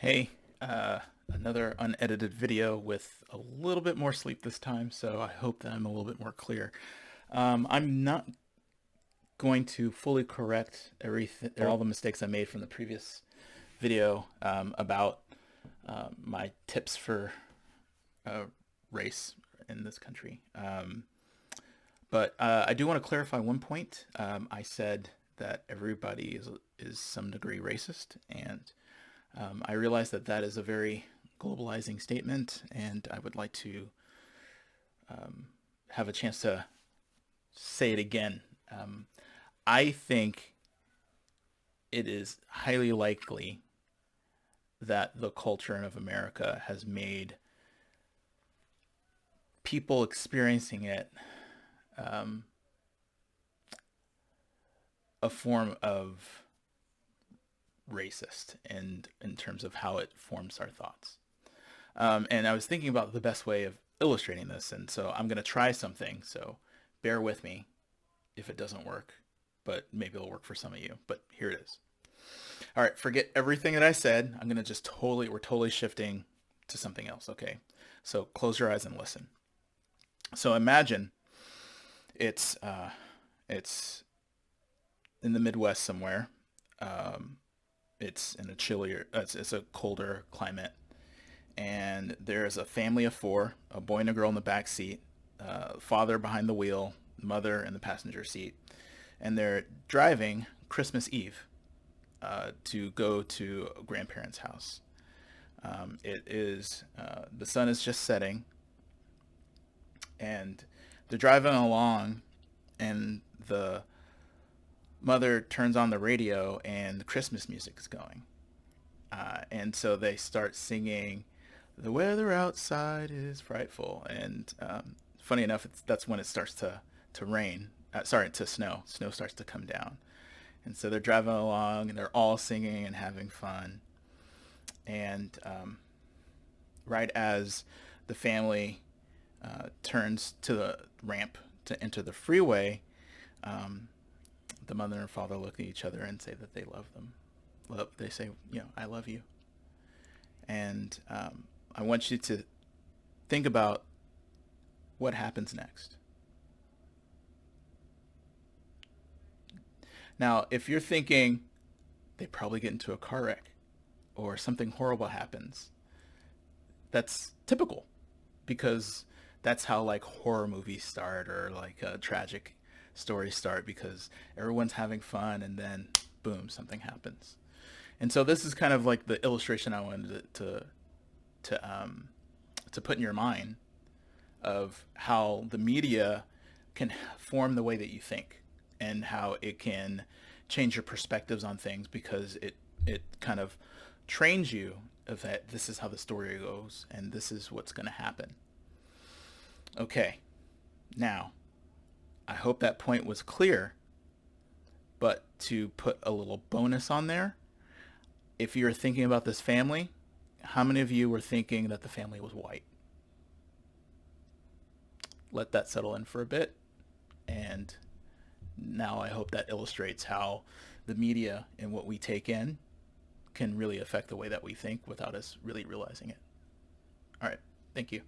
Hey, another unedited video with a little bit more sleep this time, so I hope that I'm a little bit more clear. I'm not going to fully correct everything, all the mistakes I made from the previous video about my tips for uh, race in this country. But I do want to clarify one point. I said that everybody is some degree racist, and I realize that that is a very globalizing statement, and I would like to have a chance to say it again. Um, I think it is highly likely that the culture of America has made people experiencing it um, a form of racist and in terms of how it forms our thoughts. And I was thinking about the best way of illustrating this, and so I'm going to try something. So bear with me if it doesn't work, but maybe it'll work for some of you. But here it is. All right, forget everything that I said. I'm going to just we're totally shifting to something else. Okay, so close your eyes and listen. So imagine it's it's in the Midwest somewhere. Um, it's in a chillier, it's a colder climate, and there's a family of four, a boy and a girl in the back seat, father behind the wheel, mother in the passenger seat, and they're driving Christmas Eve to go to a grandparents' house. It is the sun is just setting, and they're driving along, and the mother turns on the radio, and the Christmas music is going. And so they start singing, "The weather outside is frightful," and funny enough, that's when it starts to rain. Sorry, to snow. Snow starts to come down, and so they're driving along, and they're all singing and having fun. And right as the family turns to the ramp to enter the freeway, um, the mother and father look at each other and say that they love them. They say, "I love you." And I want you to think about what happens next. Now, if you're thinking they probably get into a car wreck or something horrible happens, that's typical because that's how like horror movies start or like tragic stories start because everyone's having fun and then boom, something happens. And so this is kind of like the illustration I wanted to to put in your mind of how the media can form the way that you think and how it can change your perspectives on things because it kind of trains you of that this is how the story goes and this is what's going to happen. Okay, now I hope that point was clear, but to put a little bonus on there, if you're thinking about this family, how many of you were thinking that the family was white? Let that settle in for a bit. And now I hope that illustrates how the media and what we take in can really affect the way that we think without us really realizing it. All right. Thank you.